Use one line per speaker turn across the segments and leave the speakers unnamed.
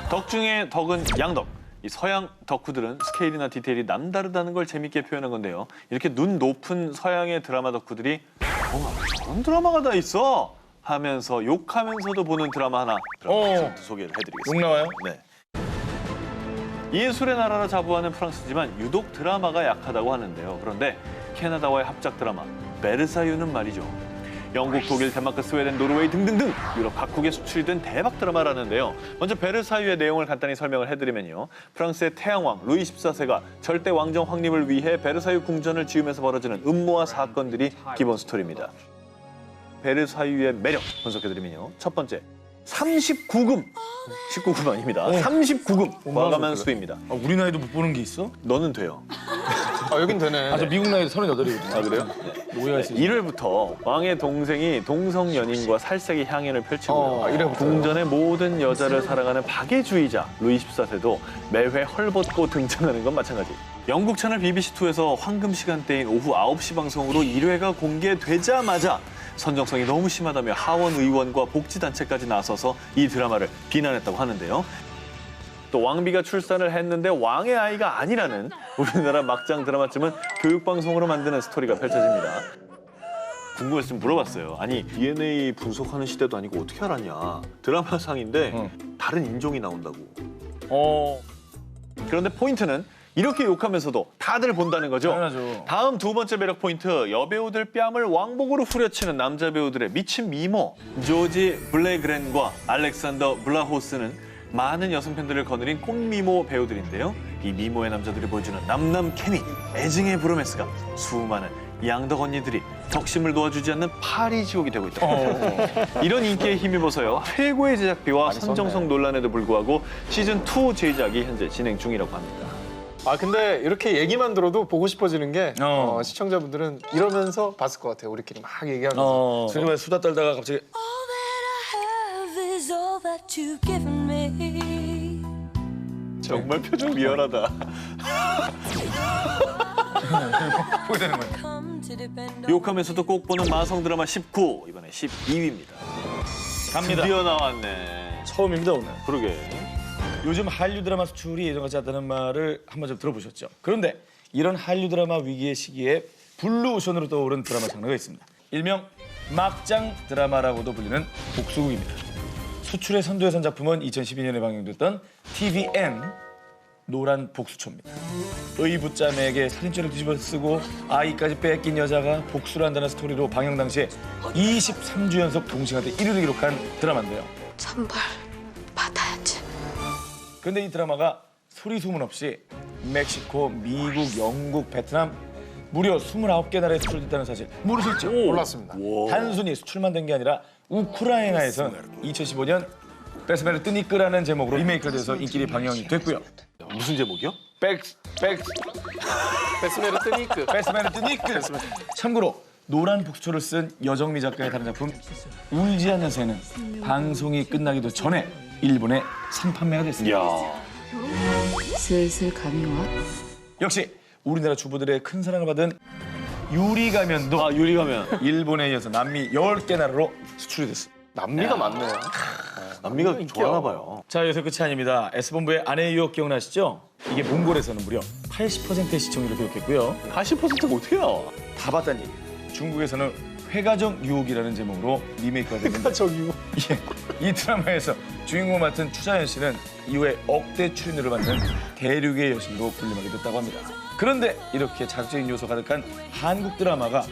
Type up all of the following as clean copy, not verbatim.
덕 중에 덕은 양덕. 이 서양 덕후들은 스케일이나 디테일이 남다르다는 걸 재밌게 표현한 건데요. 이렇게 눈 높은 서양의 드라마 덕후들이 저런 드라마가 다 있어 하면서 욕하면서도 보는 드라마 하나 소개를 해드리겠습니다.
욕 나와요?
네. 예술의 나라라 자부하는 프랑스지만 유독 드라마가 약하다고 하는데요. 그런데 캐나다와의 합작 드라마 베르사유는 말이죠. 영국, 독일, 덴마크, 스웨덴, 노르웨이 등등등 유럽 각국에 수출이 된 대박 드라마라는데요. 먼저 베르사유의 내용을 간단히 설명을 해드리면요. 프랑스의 태양왕 루이 14세가 절대 왕정 확립을 위해 베르사유 궁전을 지으면서 벌어지는 음모와 사건들이 기본 스토리입니다. 베르사유의 매력 분석해드리면요. 첫 번째, 39금. 19금 아닙니다. 39금 과감한 수입니다.
우리 나이도 못 보는 게 있어?
너는 돼요.
아, 여긴 되네.
저 미국 나이도 38이거든요.
아, 그래요?
오해가 있어요.
1회부터 왕의 동생이 동성 연인과 살색의 향연을 펼치고요.
1회부터요?
궁전의 모든 여자를 사랑하는 박애주의자 루이 14세도 매회 헐벗고 등장하는 건 마찬가지. 영국 채널 BBC2에서 황금 시간대인 오후 9시 방송으로 1회가 공개되자마자 선정성이 너무 심하다며 하원 의원과 복지단체까지 나서서 이 드라마를 비난했다고 하는데요. 또 왕비가 출산을 했는데 왕의 아이가 아니라는 우리나라 막장 드라마쯤은 교육방송으로 만드는 스토리가 펼쳐집니다. 궁금해서 좀 물어봤어요. 아니 DNA 분석하는 시대도 아니고 어떻게 알았냐. 드라마상인데 다른 인종이 나온다고. 그런데 포인트는 이렇게 욕하면서도 다들 본다는 거죠.
당연하죠.
다음 두 번째 매력 포인트, 여배우들 뺨을 왕복으로 후려치는 남자 배우들의 미친 미모. 조지 블레그렌과 알렉산더 블라호스는 많은 여성 팬들을 거느린 꽃미모 배우들인데요. 이 미모의 남자들이 보여주는 남남 케미, 애증의 브로맨스가 수많은 양덕 언니들이 덕심을 놓아주지 않는 파리 지옥이 되고 있다. 이런 인기에 힘입어서요. 최고의 제작비와 선정성 논란에도 불구하고 시즌2 제작이 현재 진행 중이라고 합니다.
아, 근데 이렇게 얘기만 들어도 보고 싶어지는 게 시청자분들은 이러면서 봤을 것 같아요. 우리끼리 막 얘기하면서.
지금 수다 떨다가 갑자기
All that I have is all that you've given me.
정말 표정 미안하다.
보게 되는 거예요.
Come to depend on
욕하면서도 꼭 보는 마성 드라마 19, 이번에 12위입니다.
갑니다.
드디어 나왔네.
처음입니다, 오늘.
그러게.
요즘 한류 드라마 수출이 예전같지 않다는 말을 한번 좀 들어보셨죠? 그런데 이런 한류 드라마 위기의 시기에 블루오션으로 떠오른 드라마 장르가 있습니다. 일명 막장 드라마라고도 불리는 복수극입니다. 수출의 선두에 선 작품은 2012년에 방영됐던 TVN 노란 복수초입니다. 의붓자매에게 살인죄를 뒤집어 쓰고 아이까지 뺏긴 여자가 복수를 한다는 스토리로 방영 당시에 23주 연속 동시간대 1위를 기록한 드라마인데요.
천벌 받아야지.
그런데 이 드라마가 소리 소문 없이 멕시코, 미국, 영국, 베트남 무려 29개 나라에 수출됐다는 사실 모르셨죠?
몰랐습니다.
단순히 수출만 된 게 아니라 우크라이나에선 2015년 베스메르 뜨니끄라는 제목으로 리메이크가 돼서 인기리 방영이 됐고요.
무슨 제목이요?
베스메르 뜨니크.
베스메르 뜨니끄. 참고로 노란 복수초를 쓴 여정미 작가의 다른 작품 울지 않는 새는 방송이 끝나기도 전에 일본에 선판매가 됐습니다.
이야.
슬슬 감이 와?
역시 우리나라 주부들의 큰 사랑을 받은 유리가면도
아, 유리가면.
일본에 이어서 남미 10개 나라로 수출이 됐습니다.
남미가 많네요.
남미가 좋아하나 봐요.
자, 여기서 끝이 아닙니다. S본부의 아내의 유혹 기억나시죠? 이게 몽골에서는 무려 80%의 시청률을 기록했고요.
80%가 어떻게 나와?
다 봤다는 얘기. 중국에서는 회가적 유혹이라는 제목으로 리메이크가 됐는데 이 드라마에서 주인공을 맡은 추자연 씨는 이후에 억대 출연료를 받는 대륙의 여신으로 불림하게 됐다고 합니다. 그런데 이렇게 자극적인 요소 가득한 한국 드라마가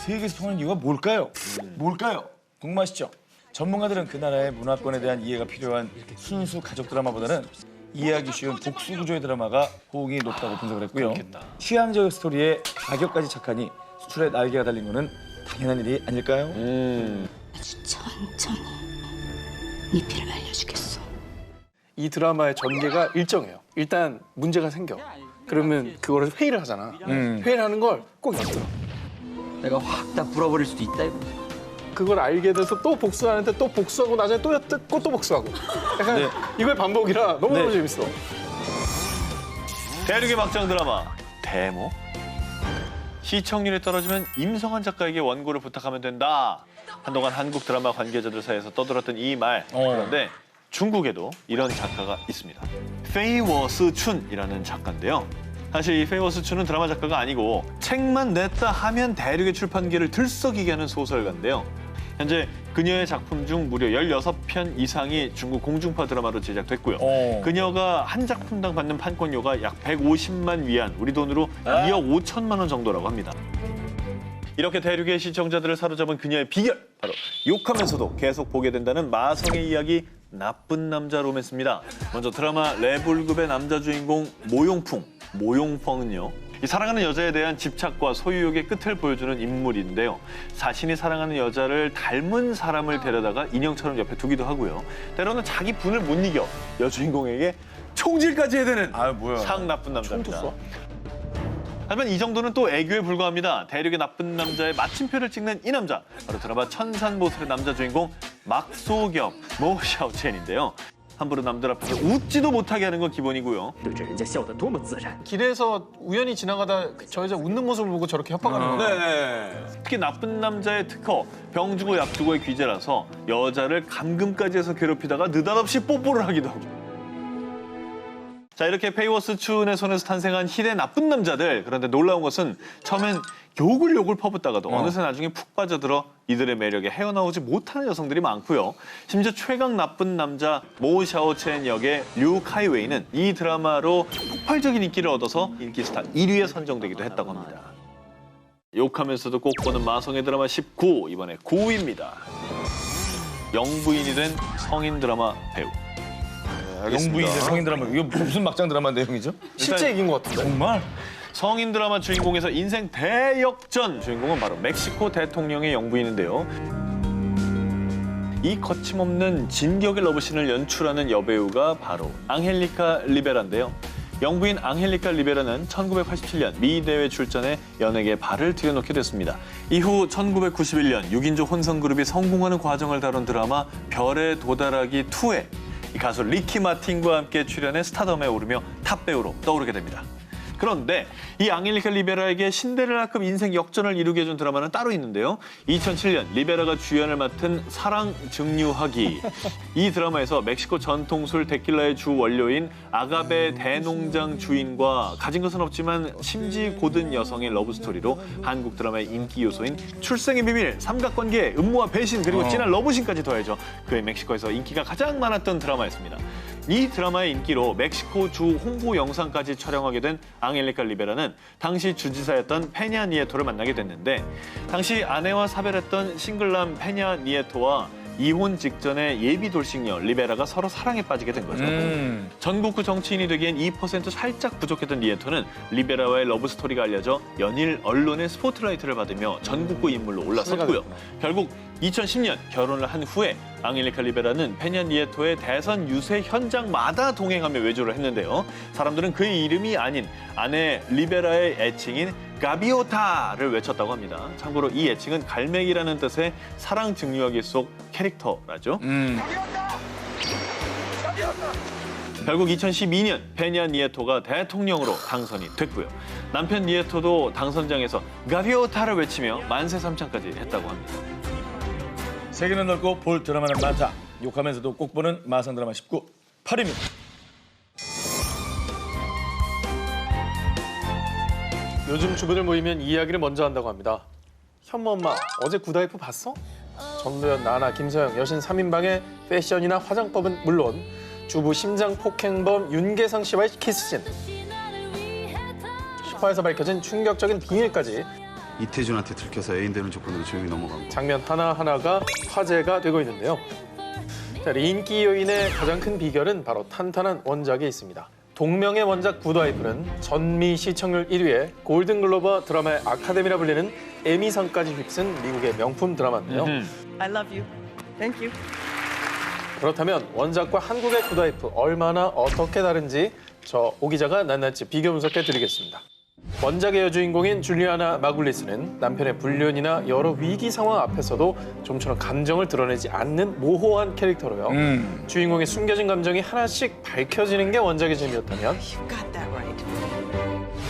세계에서 통하는 이유가 뭘까요? 뭘까요? 궁금하시죠? 전문가들은 그 나라의 문화권에 대한 이해가 필요한 순수 가족 드라마보다는 이해하기 쉬운 복수 구조의 드라마가 호응이 높다고 분석을 했고요. 취향적 스토리에 가격까지 착하니 수출에 날개가 달린 거는 당연한 일이 아닐까요?
아주 천천히 네 피를 말려주겠어.
이 드라마의 전개가 일정해요. 일단 문제가 생겨. 그러면 그거를 회의를 하잖아. 회의를 하는 걸 꼭 엿들어.
내가 확 다 불어버릴 수도 있다 이거.
그걸 알게 돼서 또 복수하는데 또 복수하고 나중에 또 엿듣고 또 복수하고. 약간
네.
이거의 반복이라 너무너무
네.
재밌어.
대륙의 막장 드라마 대모. 시청률이 떨어지면 임성환 작가에게 원고를 부탁하면 된다. 한동안 한국 드라마 관계자들 사이에서 떠들었던 이 말. 그런데 중국에도 이런 작가가 있습니다. 페이워스 춘이라는 작가인데요. 사실 이 페이워스 춘은 드라마 작가가 아니고 책만 냈다 하면 대륙의 출판계를 들썩이게 하는 소설가인데요. 현재 그녀의 작품 중 무려 16편 이상이 중국 공중파 드라마로 제작됐고요. 그녀가 한 작품당 받는 판권료가 약 150만 위안, 우리 돈으로 2억 5천만 원 정도라고 합니다. 이렇게 대륙의 시청자들을 사로잡은 그녀의 비결, 바로 욕하면서도 계속 보게 된다는 마성의 이야기, 나쁜 남자 로맨스입니다. 먼저 드라마 레볼급의 남자 주인공 모용펑은요. 이 사랑하는 여자에 대한 집착과 소유욕의 끝을 보여주는 인물인데요. 자신이 사랑하는 여자를 닮은 사람을 데려다가 인형처럼 옆에 두기도 하고요. 때로는 자기 분을 못 이겨 여주인공에게 총질까지 해야 되는 상 나쁜 남자입니다. 하지만 이 정도는 또 애교에 불과합니다. 대륙의 나쁜 남자의 마침표를 찍는 이 남자, 바로 드라마 천산모술의 남자 주인공 막소겸 모샤오첸인데요. 함부로 남들 앞에서 웃지도 못하게 하는 건 기본이고요.
길에서 우연히 지나가다 저 여자 웃는 모습을 보고 저렇게 협박하는 거예요.
특히 나쁜 남자의 특허, 병 주고 약 주고의 귀재라서 여자를 감금까지 해서 괴롭히다가 느닷없이 뽀뽀를 하기도 하고. 자, 이렇게 페이워스 춘의 손에서 탄생한 힐의 나쁜 남자들. 그런데 놀라운 것은 처음엔 욕을 퍼붓다가도 어느새 나중에 푹 빠져들어 이들의 매력에 헤어나오지 못하는 여성들이 많고요. 심지어 최강 나쁜 남자 모 샤오첸 역의 류 카이웨이는 이 드라마로 폭발적인 인기를 얻어서 인기 스타 1위에 선정되기도 했다고 합니다. 욕하면서도 꼭 보는 마성의 드라마 19, 이번에 9위입니다. 영부인이 된 성인 드라마 배우.
영부인의 성인 드라마. 이거 무슨 막장 드라마 내용이죠?
실제 얘기인 것 같은데.
정말?
성인 드라마 주인공에서 인생 대역전. 주인공은 바로 멕시코 대통령의 영부인인데요. 이 거침없는 진격의 러브씬을 연출하는 여배우가 바로 앙헬리카 리베라인데요. 영부인 앙헬리카 리베라는 1987년 미 대회 출전해 연예계에 발을 들여놓게 됐습니다. 이후 1991년 6인조 혼성그룹이 성공하는 과정을 다룬 드라마 별에 도달하기 2에 가수 리키 마틴과 함께 출연해 스타덤에 오르며 탑배우로 떠오르게 됩니다. 그런데 이 앙헬리카 리베라에게 신데렐라급 인생 역전을 이루게 해준 드라마는 따로 있는데요. 2007년 리베라가 주연을 맡은 사랑 증류하기. 이 드라마에서 멕시코 전통술 데킬라의 주 원료인 아가베 대농장 주인과 가진 것은 없지만 심지 고든 여성의 러브스토리로 한국 드라마의 인기 요소인 출생의 비밀, 삼각관계, 음모와 배신, 그리고 진한 러브신까지 더해져 그의 멕시코에서 인기가 가장 많았던 드라마였습니다. 이 드라마의 인기로 멕시코 주 홍보 영상까지 촬영하게 된 앙헬리카 리베라는 당시 주지사였던 페냐 니에토를 만나게 됐는데, 당시 아내와 사별했던 싱글남 페냐 니에토와 이혼 직전의 예비 돌싱녀 리베라가 서로 사랑에 빠지게 된 거죠. 전국구 정치인이 되기엔 2% 살짝 부족했던 니에토는 리베라와의 러브스토리가 알려져 연일 언론의 스포트라이트를 받으며 전국구 인물로 올라섰고요. 결국 2010년 결혼을 한 후에 앙헬리카 리베라는 페냐 니에토의 대선 유세 현장마다 동행하며 외조를 했는데요. 사람들은 그의 이름이 아닌 아내 리베라의 애칭인 가비오타를 외쳤다고 합니다. 참고로 이 애칭은 갈매기라는 뜻의 사랑 증류하기 속 캐릭터라죠. 결국 2012년 페냐 니에토가 대통령으로 당선이 됐고요. 남편 니에토도 당선장에서 가비오타를 외치며 만세 삼창까지 했다고 합니다.
세계는 넓고 볼 드라마는 많다. 욕하면서도 꼭 보는 마성 드라마 19, 8위입니다.
요즘 주부들 모이면 이 이야기를 먼저 한다고 합니다. 현모 엄마, 어제 굿와이프 봤어? 전도연, 나나, 김서영, 여신 3인방의 패션이나 화장법은 물론 주부 심장 폭행범 윤계상 씨와의 키스씬. 슈퍼에서 밝혀진 충격적인 비밀까지
이태준한테 들켜서 애인 되는 조건으로 조용히 넘어간 거.
장면 하나하나가 화제가 되고 있는데요. 자, 인기 요인의 가장 큰 비결은 바로 탄탄한 원작에 있습니다. 동명의 원작 굿와이프는 전미 시청률 1위에 골든글로버 드라마의 아카데미라 불리는 에미상까지 휩쓴 미국의 명품 드라마인데요.
I love you. Thank you.
그렇다면 원작과 한국의 굿와이프 얼마나 어떻게 다른지 저 오 기자가 낱낱이 비교 분석해 드리겠습니다. 원작의 여주인공인 줄리아나 마굴리스는 남편의 불륜이나 여러 위기 상황 앞에서도 좀처럼 감정을 드러내지 않는 모호한 캐릭터로요. 주인공의 숨겨진 감정이 하나씩 밝혀지는 게 원작의 재미였다면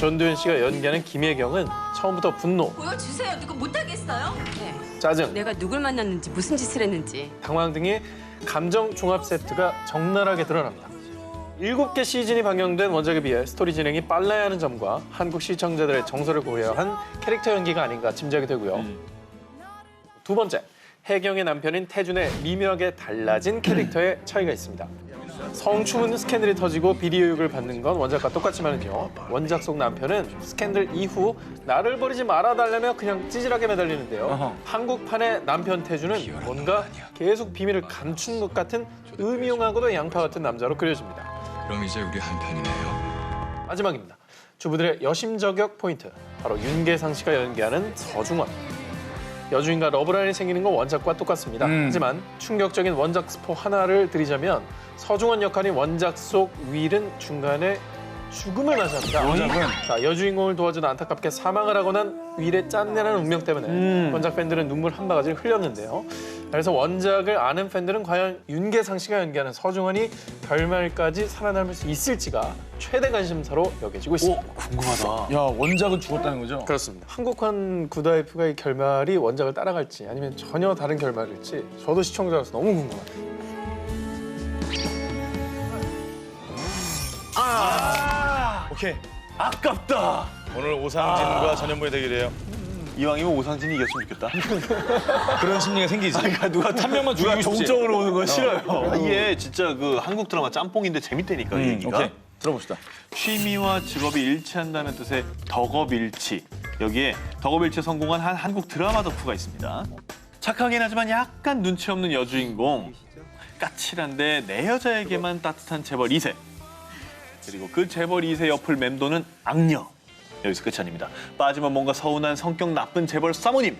전도연 씨가 연기하는 김혜경은 처음부터 분노,
보여주세요. 누가 못하겠어요? 네.
짜증,
내가 누굴 만났는지 무슨 짓을 했는지.
당황 등의 감정 종합 세트가 적나라하게 드러납니다. 7개 시즌이 방영된 원작에 비해 스토리 진행이 빨라야 하는 점과 한국 시청자들의 정서를 고려한 캐릭터 연기가 아닌가 짐작이 되고요. 두 번째, 혜경의 남편인 태준의 미묘하게 달라진 캐릭터의 차이가 있습니다. 성추문 스캔들이 터지고 비리의혹을 받는 건 원작과 똑같지만요. 원작 속 남편은 스캔들 이후 나를 버리지 말아달라며 그냥 찌질하게 매달리는데요.
어허.
한국판의 남편 태준은 뭔가 계속 비밀을 감춘 것 같은 음흉하고도 양파 같은 남자로 그려집니다.
그럼 이제 우리 한편이네요.
마지막입니다. 주부들의 여심저격 포인트. 바로 윤계상 씨가 연기하는 서중원. 여주인과 러브라인이 생기는 건 원작과 똑같습니다. 하지만 충격적인 원작 스포 하나를 드리자면 서중원 역할인 원작 속 윌은 중간에 죽음을 맞이합니다.
원작은?
자, 여주인공을 도와주다 안타깝게 사망을 하고 난 윌의 짠내나는 운명 때문에 원작 팬들은 눈물 한 바가지를 흘렸는데요. 그래서 원작을 아는 팬들은 과연 윤계상 씨가 연기하는 서중원이 결말까지 살아남을 수 있을지가 최대 관심사로 여겨지고 있습니다.
궁금하다.
야, 원작은 죽었다는 거죠?
그렇습니다. 한국판 굿와이프가 이 결말이 원작을 따라갈지 아니면 전혀 다른 결말일지 저도 시청자로서 너무 궁금합니다.
오케이.
아깝다.
오늘 오상진과 전현무의 대결이에요.
이왕이면 오상진이 이겼으면 좋겠다.
그런 심리가 생기지.
그러니까 누가
한 명만
누가
죽이고 싶지.
동점으로 오는 건 싫어요. 이게 진짜 그 한국 드라마 짬뽕인데 재밌다니까 이 얘기가.
오케이. 들어봅시다.
취미와 직업이 일치한다는 뜻의 덕업일치. 여기에 덕업일치에 성공한 한 한국 드라마 덕후가 있습니다. 착하긴 하지만 약간 눈치 없는 여주인공. 까칠한데 내 여자에게만 따뜻한 재벌 2세. 그리고 그 재벌 2세 옆을 맴도는 악녀. 여기서 끝이 아닙니다. 빠지면 뭔가 서운한 성격 나쁜 재벌 사모님.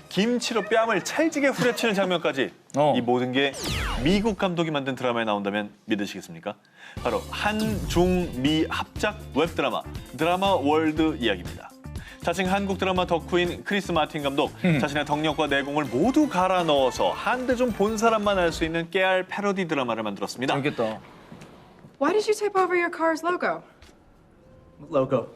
김치로 뺨을 찰지게 후려치는 장면까지 이 모든 게 미국 감독이 만든 드라마에 나온다면 믿으시겠습니까? 바로 한중미 합작 웹드라마 드라마 월드 이야기입니다. 자칭 한국 드라마 덕후인 크리스 마틴 감독 자신의 덕력과 내공을 모두 갈아 넣어서 한데 좀 본 사람만 알 수 있는 깨알 패러디 드라마를 만들었습니다.
재밌겠다.
Why did you tape over your car's logo?
Logo.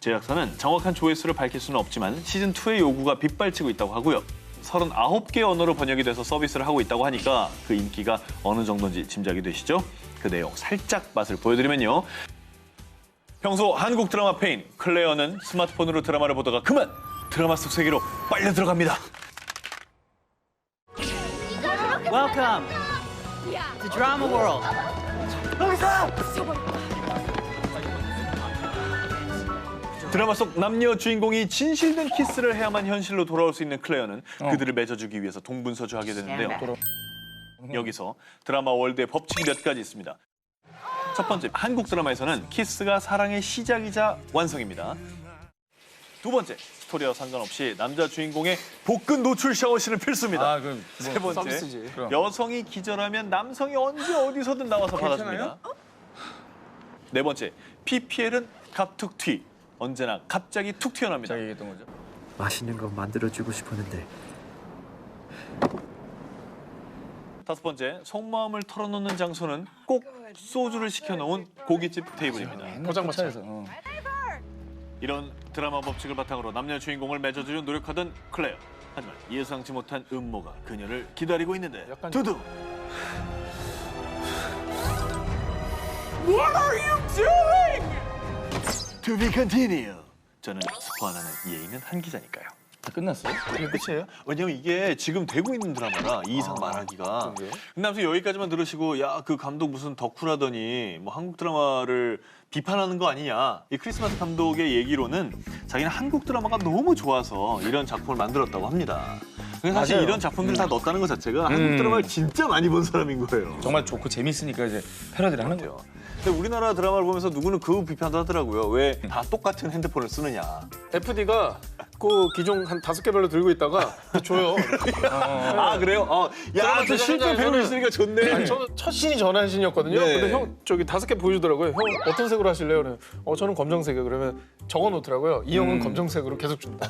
제작사는 정확한 조회수를 밝힐 수는 없지만 시즌2의 요구가 빗발치고 있다고 하고요. 39개 언어로 번역이 돼서 서비스를 하고 있다고 하니까 그 인기가 어느 정도인지 짐작이 되시죠? 그 내용 살짝 맛을 보여드리면요. 평소 한국 드라마 페인 클레어는 스마트폰으로 드라마를 보다가 그만 드라마 속 세계로 빨려 들어갑니다.
Welcome to Drama World.
드라마 속 남녀 주인공이 진실된 키스를 해야만 현실로 돌아올 수 있는 클레어는 그들을 맺어주기 위해서 동분서주하게 되는데요. 여기서 드라마 월드의 법칙이 몇 가지 있습니다. 첫 번째, 한국 드라마에서는 키스가 사랑의 시작이자 완성입니다. 두 번째, 스토리와 상관없이 남자 주인공의 복근 노출 샤워씬은 필수입니다. 세 번째,
서비스지.
여성이 기절하면 남성이 언제 어디서든 나와서 받아줍니다. 네 번째, PPL은 갑툭 튀. 언제나 갑자기 툭 튀어나옵니다.
자기 얘기했던 거죠.
맛있는 거 만들어주고 싶었는데.
다섯 번째, 속마음을 털어놓는 장소는 꼭 소주를 시켜놓은 고깃집 테이블입니다.
포장마차에서.
이런 드라마 법칙을 바탕으로 남녀 주인공을 맺어주려 노력하던 클레어. 하지만 예상치 못한 음모가 그녀를 기다리고 있는데
약간-
두둥! What are you doing? To be continued. 저는 스포 안 하는 예의는 한 기자니까요.
끝났어요?
이게 끝이에요? 왜냐면 이게 지금 되고 있는 드라마라 이 이상 말하기가. 근데 아무튼 여기까지만 들으시고 야, 그 감독 무슨 덕후라더니 뭐 한국 드라마를 비판하는 거 아니냐. 이 크리스마스 감독의 얘기로는 자기는 한국 드라마가 너무 좋아서 이런 작품을 만들었다고 합니다. 근데 사실
맞아요.
이런 작품들을 다 넣었다는 것 자체가 한국 드라마를 진짜 많이 본 사람인 거예요.
정말 좋고 재밌으니까 이제 패러디를 하는 거예요.
근데 우리나라 드라마를 보면서 누구는 그 비판도 하더라고요. 왜 다 똑같은 핸드폰을 쓰느냐.
FD가 그 기종 한 5개별로 들고 있다가 줘요.
아 그래요? 야, 그 실제 배우 있으니까 좋네.
아니, 저는 첫 신이 전한 신이었거든요.
네.
근데 형 저기 5개 보여주더라고요. 형 어떤 색으로 하실래요? 그러면 저는 검정색이요. 그러면 적어놓더라고요. 이 형은 검정색으로 계속 준다.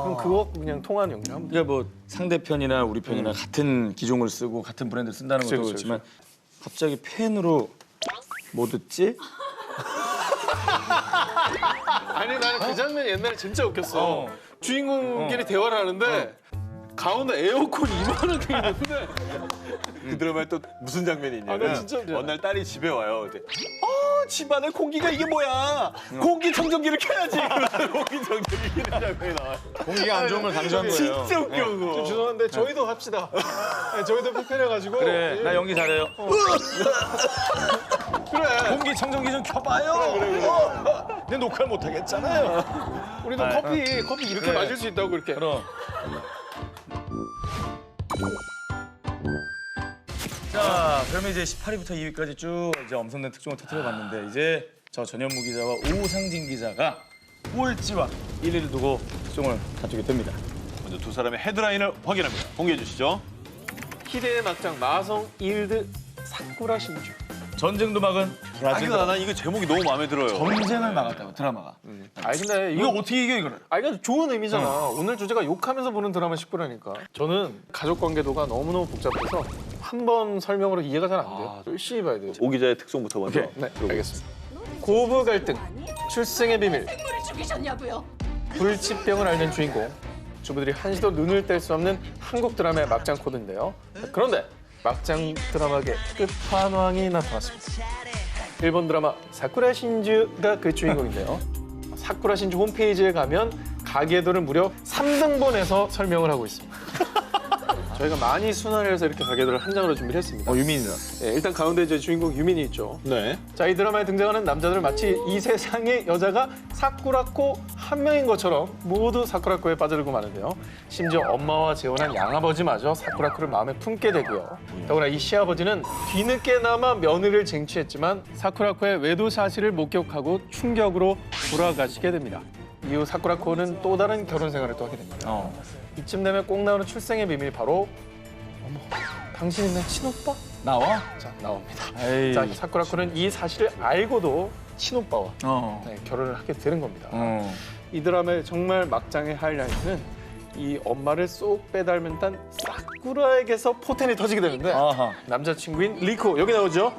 그럼 그거 그냥 통화는 연결하면 돼요.
그러니까 뭐 상대편이나 우리 편이나 같은 기종을 쓰고 같은 브랜드를 쓴다는 것도
그치,
그렇지만 갑자기 펜으로 뭐 듣지?
아니 나는 그 장면 옛날에 진짜 웃겼어. 주인공끼리 대화를 하는데 가운데 에어컨 이만하게 있는데
그 드라마에 또 무슨 장면이 있냐면
나 진짜
어느 날 딸이 집에 와요. 근데 집안에 공기가 이게 뭐야? 공기청정기를 켜야지. 그러면서 공기청정기 켜는 장면이 나와요.
공기가 안 좋은 걸 강조한 거예요.
진짜 웃겨 그거.
좀 죄송한데 저희도 합시다. 네, 저희도 불편해가지고
그래, 나 연기 잘해요.
그래.
공기 청정기 좀 켜봐요. 근데 녹화를 못 하겠잖아요.
우리도 커피 이렇게
그래.
마실 수 있다고 그렇게.
그럼. 자, 그러면 이제 18위부터 2위까지 쭉 이제 엄청난 특종을 터뜨려봤는데 이제 저 전현무 기자와 오상진 기자가 꼴찌와 1위를 두고 특종을 다투게 됩니다.
먼저 두 사람의 헤드라인을 확인합니다. 공개해 주시죠.
희대의 막장 마성 일드 사쿠라 신주.
전쟁도 막은 브라질.
난 이거 제목이 너무 마음에 들어요.
전쟁을 막았다고 드라마가.
아니 근데
이거 어떻게 이겨 이거를?
이거 좋은 의미잖아. 오늘 주제가 욕하면서 보는 드라마 19라니까. 저는 가족 관계도가 너무너무 복잡해서 한 번 설명으로 이해가 잘 안 돼요. 열심히 봐야 돼요.
오 기자의 특종부터 먼저.
오케이.
네, 알겠습니다. 고부 갈등, 출생의 비밀, 불치병을 앓는 주인공. 주부들이 한시도 눈을 뗄 수 없는 한국 드라마의 막장 코드인데요. 그런데 막장 드라마계 끝판왕이 나타났습니다. 일본 드라마 사쿠라 신주가 그 주인공인데요. 사쿠라 신주 홈페이지에 가면 가계도를 무려 3등분해서 설명을 하고 있습니다. 저희가 많이 순환을 해서 이렇게 가계도를 한 장으로 준비를 했습니다.
유민이다.
네, 일단 가운데 이제 주인공 유민이 있죠.
네.
자, 이 드라마에 등장하는 남자들은 마치 이 세상의 여자가 사쿠라코 한 명인 것처럼 모두 사쿠라코에 빠져들고 마는데요. 심지어 엄마와 재혼한 양아버지마저 사쿠라코를 마음에 품게 되고요. 더구나 이 시아버지는 뒤늦게나마 며느리를 쟁취했지만 사쿠라코의 외도 사실을 목격하고 충격으로 돌아가시게 됩니다. 이후 사쿠라코는 또 다른 결혼 생활을 또 하게 됩니다. 이쯤 되면 꼭 나오는 출생의 비밀이 바로 어머, 당신이 내 친오빠?
나와?
자, 나옵니다.
에이.
자, 사쿠라코는 이 사실을 알고도 친오빠와 네, 결혼을 하게 되는 겁니다. 이 드라마의 정말 막장의 하이라이트는 이 엄마를 쏙 빼닮은 사쿠라에게서 포텐이 터지게 되는데
아하.
남자친구인 리코, 여기 나오죠?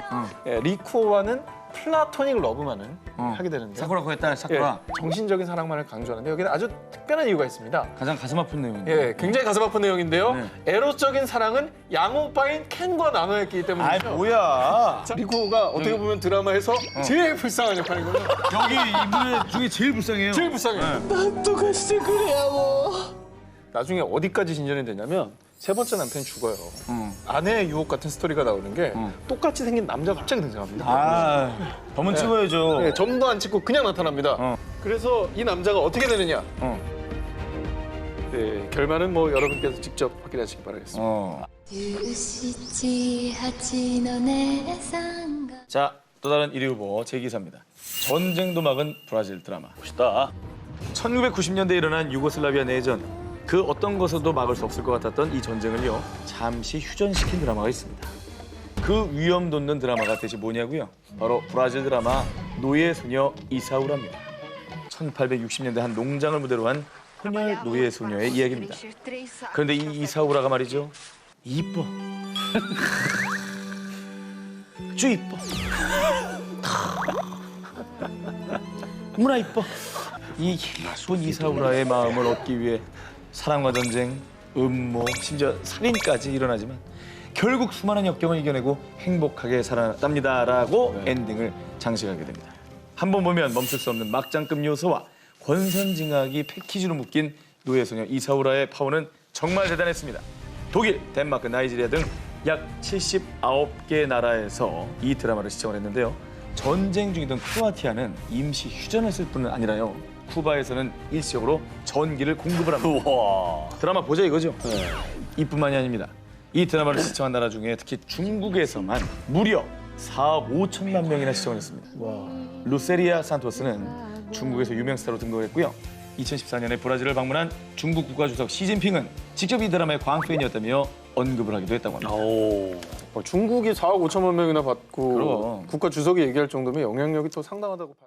예, 리코와는 플라토닉 러브만을 하게 되는데
사쿠라코의 딸 사쿠라.
정신적인 사랑만을 강조하는데 여기는 아주 특별한 이유가 있습니다.
가장 가슴 아픈 내용인데.
예, 굉장히 가슴 아픈 내용인데요.
네.
에로적인 사랑은 양오빠인 켄과 나눠야 했기 때문이죠.
뭐야.
자, 리코가 어떻게 보면 드라마에서 제일 불쌍한 역할인 거예요.
여기 이분의 중에 제일 불쌍해요.
제일 불쌍해. 난 똑같이 그래야 뭐. 나중에 어디까지 진전이 되냐면 세 번째 남편이 죽어요. 아내의 유혹 같은 스토리가 나오는 게 똑같이 생긴 남자가 갑자기 등장합니다.
범은 찍어야죠.
네, 점도 안 찍고 그냥 나타납니다. 그래서 이 남자가 어떻게 되느냐. 네, 결말은 뭐 여러분께서 직접 확인하시기 바라겠습니다.
자, 또 다른 1위 후보 제 기사입니다. 전쟁도 막은 브라질 드라마.
멋있다.
1990년대에 일어난 유고슬라비아 내전. 그 어떤 것에도 막을 수 없을 것 같았던 이 전쟁을요. 잠시 휴전시킨 드라마가 있습니다. 그 위험 돋는 드라마가 대체 뭐냐고요? 바로 브라질 드라마 노예 소녀 이사우라입니다. 1860년대 한 농장을 무대로 한 혼혈 노예 소녀의 이야기입니다. 그런데 이 이사우라가 말이죠. 이뻐. 쭈 이뻐. 너무나 이뻐. 이 예쁜 이사우라의 마음을 얻기 위해 사랑과 전쟁, 음모, 심지어 살인까지 일어나지만 결국 수많은 역경을 이겨내고 행복하게 살아났답니다라고 엔딩을 장식하게 됩니다. 한 번 보면 멈출 수 없는 막장급 요소와 권선징악이 패키지로 묶인 노예소녀 이사우라의 파워는 정말 대단했습니다. 독일, 덴마크, 나이지리아 등 약 79개 나라에서 이 드라마를 시청을 했는데요. 전쟁 중이던 크로아티아는 임시 휴전했을 뿐은 아니라요. 쿠바에서는 일시적으로 전기를 공급을 합니다.
우와.
드라마 보자 이거죠? 이뿐만이 아닙니다. 이 드라마를 시청한 나라 중에 특히 중국에서만 무려 4억 5천만 명이나 시청을 했습니다. 루세리아 산토스는 중국에서 유명 스타로 등극했고요. 2014년에 브라질을 방문한 중국 국가주석 시진핑은 직접 이 드라마의 광팬이었다며 언급을 하기도 했다고 합니다.
오.
중국이 4억 5천만 명이나 받고
그럼.
국가 주석이 얘기할 정도면 영향력이 더 상당하다고 봐요.